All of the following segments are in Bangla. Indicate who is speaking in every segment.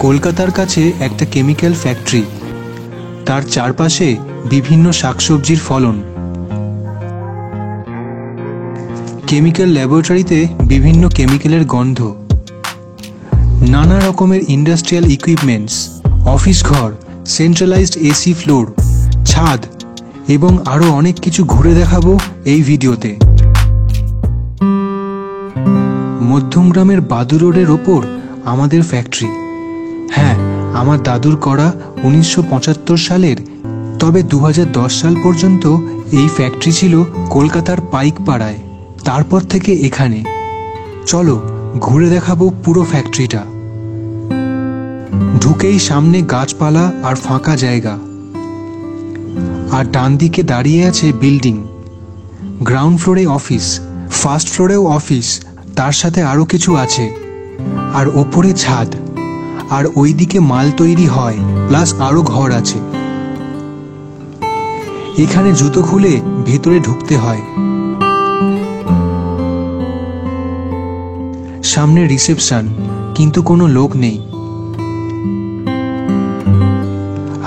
Speaker 1: কলকাতার কাছে একটা কেমিক্যাল ফ্যাক্টরি, তার চারপাশে বিভিন্ন শাকসবজির ফলন। কেমিক্যাল ল্যাবরেটরিতে বিভিন্ন কেমিক্যালের গন্ধ, নানা রকমের ইন্ডাস্ট্রিয়াল ইকুইপমেন্টস, অফিস ঘর, সেন্ট্রালাইজড এসি ফ্লোর, ছাদ এবং আরও অনেক কিছু ঘুরে দেখাবো এই ভিডিওতে। মধ্যমগ্রামের বাদু রোডের ওপর আমাদের ফ্যাক্টরি। হ্যাঁ, আমার দাদুর করা 1975 সালের, তবে 2010 সাল পর্যন্ত এই ফ্যাক্টরি ছিল কলকাতার পাইকপাড়ায়, তারপর থেকে এখানে। চলো ঘুরে দেখাবো পুরো ফ্যাক্টরিটা। ঢুকেই সামনে গাছপালা আর ফাঁকা জায়গা, আর ডান দিকে দাঁড়িয়ে আছে বিল্ডিং। গ্রাউন্ড ফ্লোরে অফিস, ফার্স্ট ফ্লোরেও অফিস, তার সাথে আরও কিছু আছে, আর ওপরে ছাদ, আর ওইদিকে মাল তৈরি হয়, প্লাস আরও ঘর আছে। এখানে জুতো খুলে ভেতরে ঢুকতে হয়। সামনে রিসেপশন, কিন্তু কোনো লোক নেই।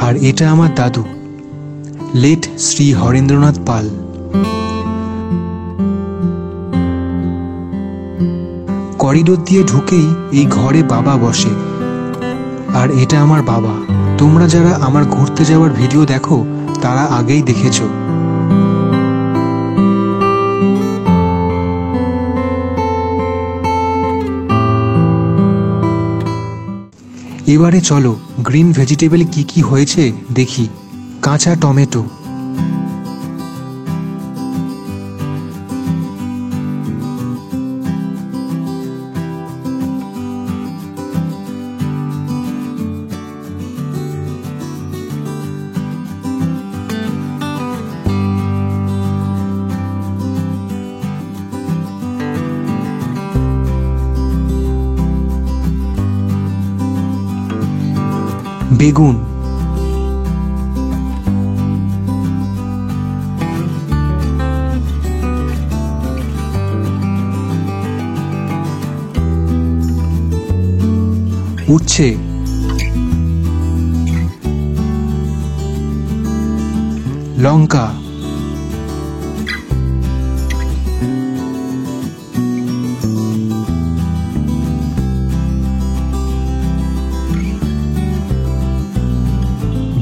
Speaker 1: আর এটা আমার দাদু, লেট শ্রী হরেন্দ্রনাথ পাল। করিডোর দিয়ে ঢুকেই এই ঘরে বাবা বসে, আর এটা আমার বাবা। তোমরা যারা আমার ঘুরতে যাওয়ার ভিডিও দেখো তারা আগেই দেখেছো। এবারে চলো গ্রিন ভেজিটেবল কি কি হয়েছে দেখি। কাঁচা টমেটো, বেগুন, উচ্ছে, লঙ্কা,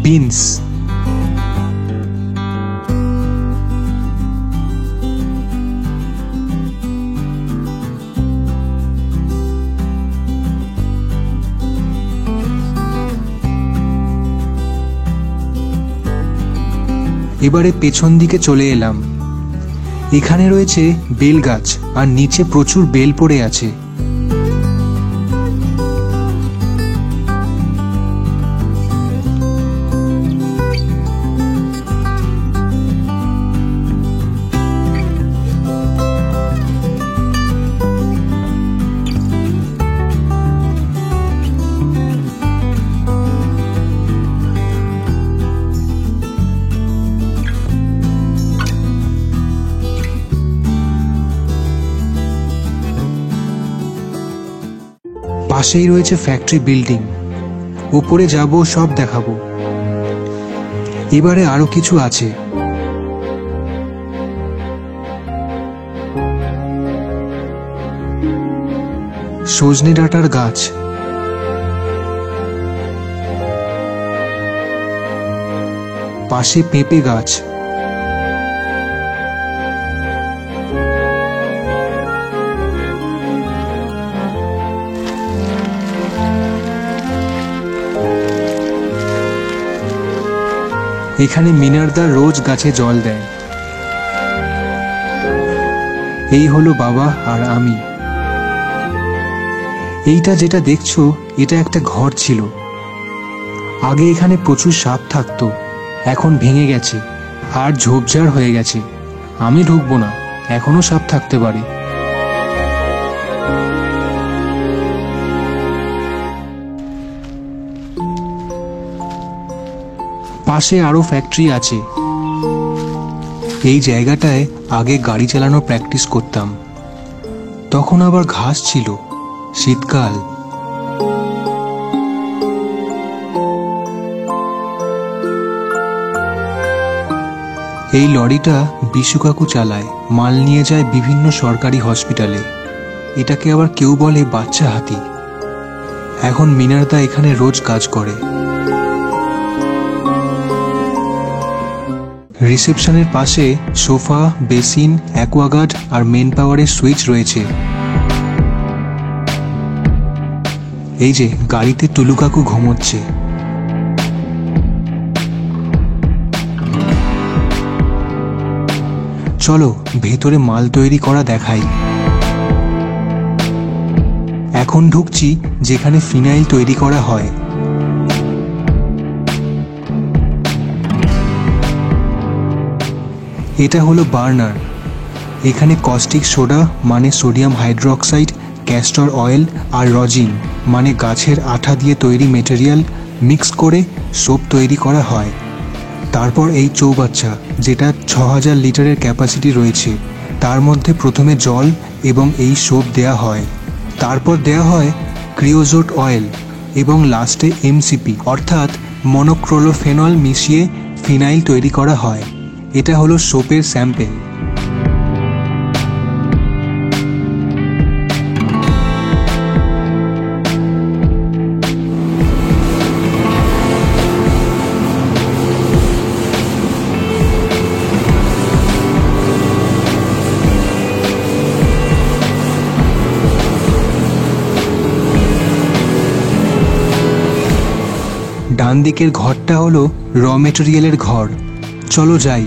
Speaker 1: বিনস, এবারে পেছন দিকে চলে এলাম। এখানে রয়েছে বেল গাছ, আর নিচে প্রচুর বেল পড়ে আছে। পাশেই রয়েছে ফ্যাক্টরি বিল্ডিং, উপরে যাব, সব দেখাবো। এবারে আরো কিছু আছে। সজনে ডাঁটার গাছ, পাশে পেঁপে গাছ, এখানে মিনারদা রোজ গাছে জল দেয়। এই হলো বাবা আর আমি। এইটা যেটা দেখছো এটা একটা ঘর ছিল। আগে এখানে প্রচুর সাপ থাকতো, এখন ভেঙে গেছে আর ঝোপঝাড় হয়ে গেছে। আমি ঢুকবো না, এখনো সাপ থাকতে পারে। পাশে আরো ফ্যাক্টরি আছে। এই জায়গাটায় আগে গাড়ি চালানো প্র্যাকটিস করতাম। তখন আবার ঘাস ছিল, শীতকাল। এই লরিটা বিশু কাকু চালায়, মাল নিয়ে যায় বিভিন্ন সরকারি হসপিটালে। এটাকে আবার কেউ বলে বাচ্চা হাতি। এখন মিনারদা এখানে রোজ কাজ করে। রিসেপশনের পাশে সোফা, বেসিন, অ্যাকোয়াগার্ড আর মেন পাওয়ারের সুইচ রয়েছে। এই যে গাড়িতে টুলু কাকু ঘুমোচ্ছে। চলো ভেতরে মাল তৈরি করা দেখাই। এখন ঢুকছি যেখানে ফিনাইল তৈরি করা হয়। এটা হলো বার্নার। এখানে কস্টিক সোডা মানে সোডিয়াম হাইড্রোক্সাইড, ক্যাস্টর অয়েল আর রজিন মানে গাছের আঠা দিয়ে তৈরি মেটেরিয়াল মিক্স করে সোপ তৈরি করা হয়। তারপর এই চৌবাচ্চা, যেটা 6000 লিটারের ক্যাপাসিটি রয়েছে, তার মধ্যে প্রথমে জল এবং এই সোপ দেয়া হয়। তারপর দেয়া হয় ক্রিওজোট অয়েল এবং লাস্টে এমসিপি অর্থাৎ মনোক্রোলোফেনল মিশিয়ে ফিনাইল তৈরি করা হয়। এটা হলো সোপের স্যাম্পেল। ডান দিকের ঘরটা হলো র মেটেরিয়ালের ঘর। চলো যাই।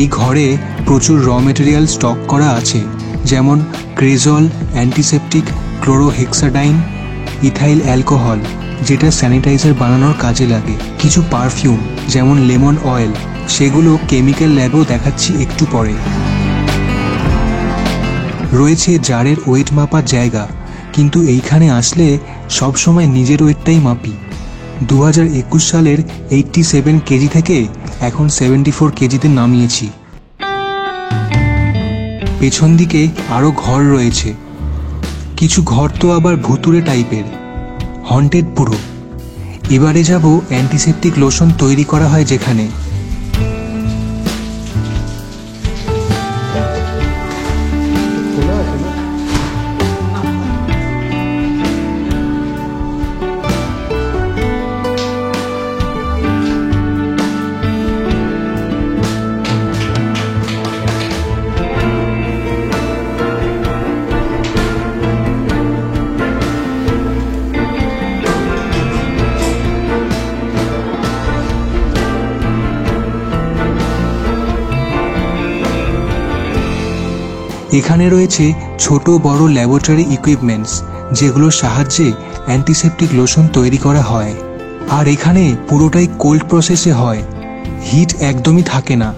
Speaker 1: এই ঘরে প্রচুর র মেটেরিয়াল স্টক করা আছে, যেমন ক্রেজল, অ্যান্টিসেপটিক, ক্লোরোহেক্সাডাইন, ইথাইল অ্যালকোহল যেটা স্যানিটাইজার বানানোর কাজে লাগে, কিছু পারফিউম যেমন লেমন অয়েল, সেগুলো কেমিক্যাল ল্যাবেও দেখাচ্ছি একটু পরে। রয়েছে জারের ওয়েট মাপার জায়গা, কিন্তু এইখানে আসলে সবসময় নিজের ওয়েটটাই মাপি। 2021 সালের 87 কেজি থেকে এখন 74 কেজিতে নামিয়েছি। পেছন দিকে আরও ঘর রয়েছে। কিছু ঘর তো আবার ভুতুড়ে টাইপের, হন্টেড পুরো। এবারে যাব অ্যান্টিসেপটিক লোশন তৈরি করা হয় যেখানে। এখানে রয়েছে ছোট বড় ল্যাবরেটরি ইকুইপমেন্টস, যেগুলোর সাহায্যে অ্যান্টিসেপটিক লোশন তৈরি করা হয়। আর এখানে পুরোটাই কোল্ড প্রসেসে হয়, হিট একদমই থাকে না।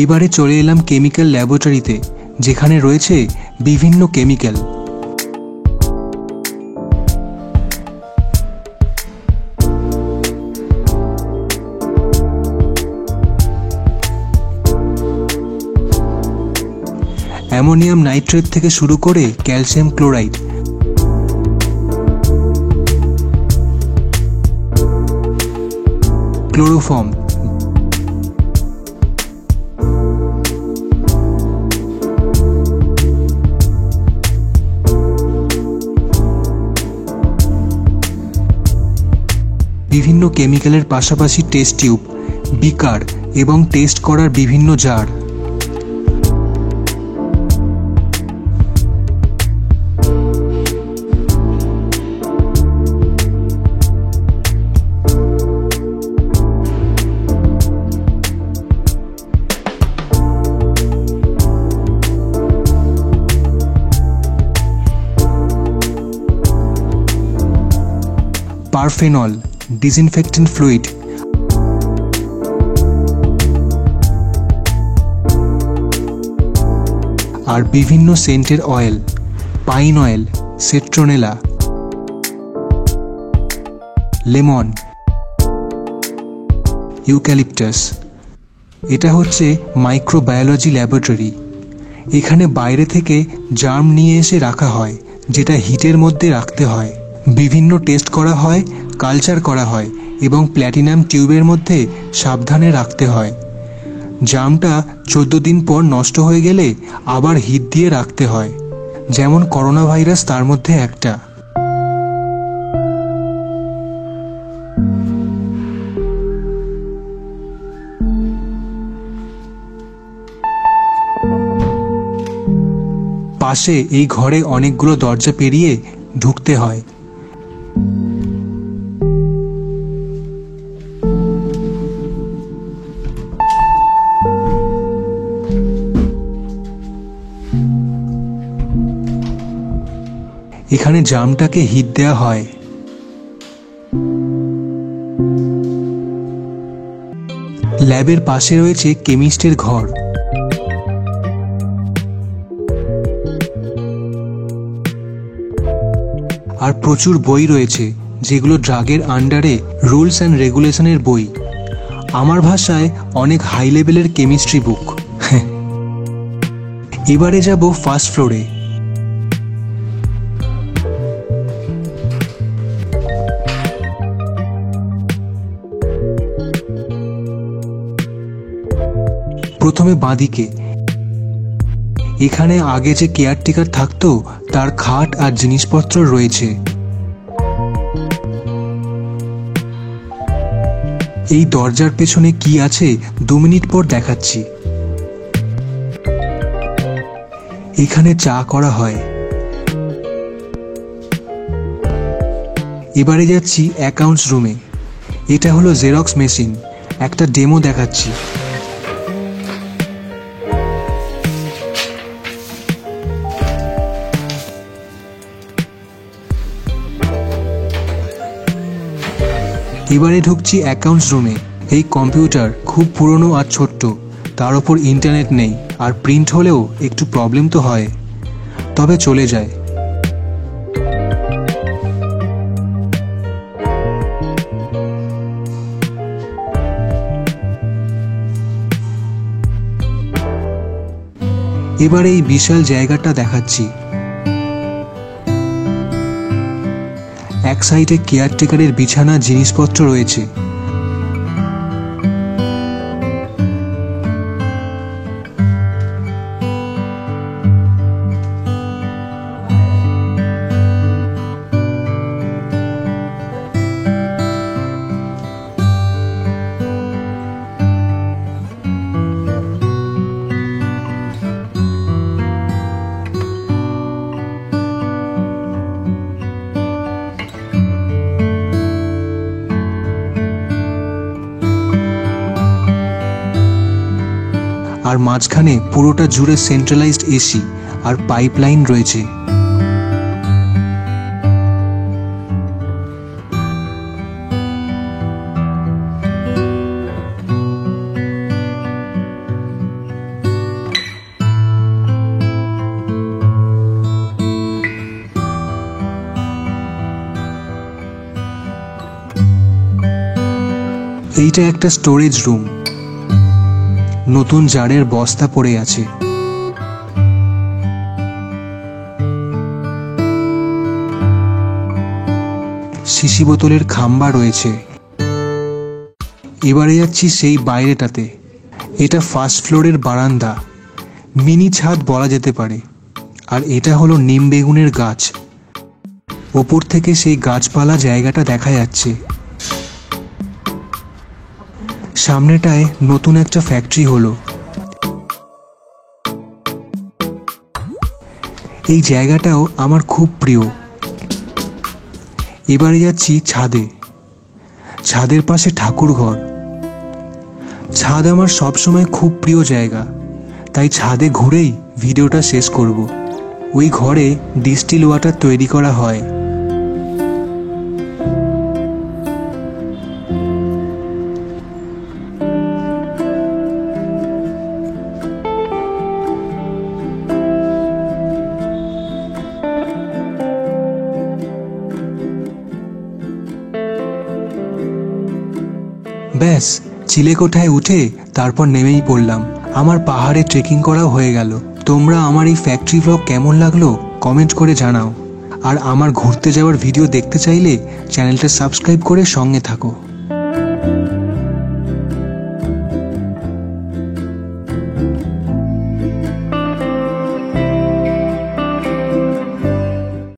Speaker 1: এবারে চলে এলাম কেমিক্যাল ল্যাবরেটরিতে, যেখানে রয়েছে বিভিন্ন কেমিক্যাল। অ্যামোনিয়াম নাইট্রেট থেকে শুরু করে ক্যালসিয়াম ক্লোরাইড, ক্লোরোফর্ম, বিভিন্ন কেমিক্যালের পাশাপাশি টেস্ট টিউব, বিকার এবং টেস্ট করার বিভিন্ন জার। পারফেনল, ডিসইনফেক্টেন্ট ফ্লুইড, আর বিভিন্ন সেন্টের oil, pine oil, citronella, lemon, eucalyptus. এটা হচ্ছে মাইক্রোবায়োলজি ল্যাবরেটরি। এখানে বাইরে থেকে জার্ম নিয়ে এসে রাখা হয়, যেটা হিটের মধ্যে রাখতে হয়। বিভিন্ন টেস্ট করা হয়, কালচার করা হয় এবং প্ল্যাটিনাম টিউবের মধ্যে সাবধানে রাখতে হয়। জার্মটা 14 দিন পর নষ্ট হয়ে গেলে আবার হিট দিয়ে রাখতে হয়, যেমন করোনা ভাইরাস তার মধ্যে একটা। পাশে এই ঘরে অনেকগুলো দরজা পেরিয়ে ঢুকতে হয়। এখানে জার্মটাকে হিট দেওয়া হয়। ল্যাবের পাশে রয়েছে কেমিস্টের ঘর। আর প্রচুর বই রয়েছে, যেগুলো ড্রাগের আন্ডারে রুলস অ্যান্ড রেগুলেশনের বই। আমার ভাষায় অনেক হাই লেভেলের কেমিস্ট্রি বুক। এবারে যাব ফার্স্ট ফ্লোরে। প্রথমে বাঁদিকে, এখানে আগে যে কেয়ারটেকার থাকতো তার খাট আর জিনিসপত্র রয়েছে। এই দরজার পেছনে কি আছে 2 মিনিট পর দেখাচ্ছি। এখানে চা করা হয়। এবারে যাচ্ছি অ্যাকাউন্টস রুমে। এটা হলো জেরক্স মেশিন। একটা ডেমো দেখাচ্ছি। এবারে ঢুকছি অ্যাকাউন্টস রুমে। এই কম্পিউটার খুব পুরনো আর ছোট্ট, তার ওপর ইন্টারনেট নেই, আর প্রিন্ট হলেও একটু প্রবলেম তো হয়, তবে চলে যায়। এবারে এই বিশাল জায়গাটা দেখাচ্ছি। এক সাইডে কেয়ারটেকারের বিছানা, জিনিসপত্র রয়েছে। আর মাঝখানে পুরোটা জুড়ে সেন্ট্রালাইজড এসি আর পাইপলাইন রয়েছে। এইটা একটা স্টোরেজ রুম। নতুন জারের বস্তা পড়ে আছে। শিশি বোতলের খাম্বা রয়েছে। এবারে যাচ্ছি সেই বাইরেটাতে। এটা ফার্স্ট ফ্লোরের বারান্দা, মিনি ছাদ বলা যেতে পারে। আর এটা হলো নিম বেগুনের গাছ। ওপর থেকে সেই গাছপালা জায়গাটা দেখা যাচ্ছে। সামনেটায় নতুন একটা ফ্যাক্টরি হলো। এই জায়গাটাও আমার খুব প্রিয়। এবারে যাচ্ছি ছাদে। ছাদের পাশে ঠাকুর ঘর। ছাদ আমার সবসময় খুব প্রিয় জায়গা, তাই ছাদে ঘুরেই ভিডিওটা শেষ করব। ওই ঘরে ডিস্টিল ওয়াটার তৈরি করা হয়। ব্যাস, চিলেকোঠায় উঠে তারপর নেমেই পড়লাম। আমার পাহাড়ে ট্রেকিং করাও হয়ে গেল। তোমরা আমার এই ফ্যাক্টরি ব্লগ কেমন লাগলো কমেন্ট করে জানাও। আর আমার ঘুরতে যাওয়ার ভিডিও দেখতে চাইলে চ্যানেলটা সাবস্ক্রাইব করে সঙ্গে থাকো।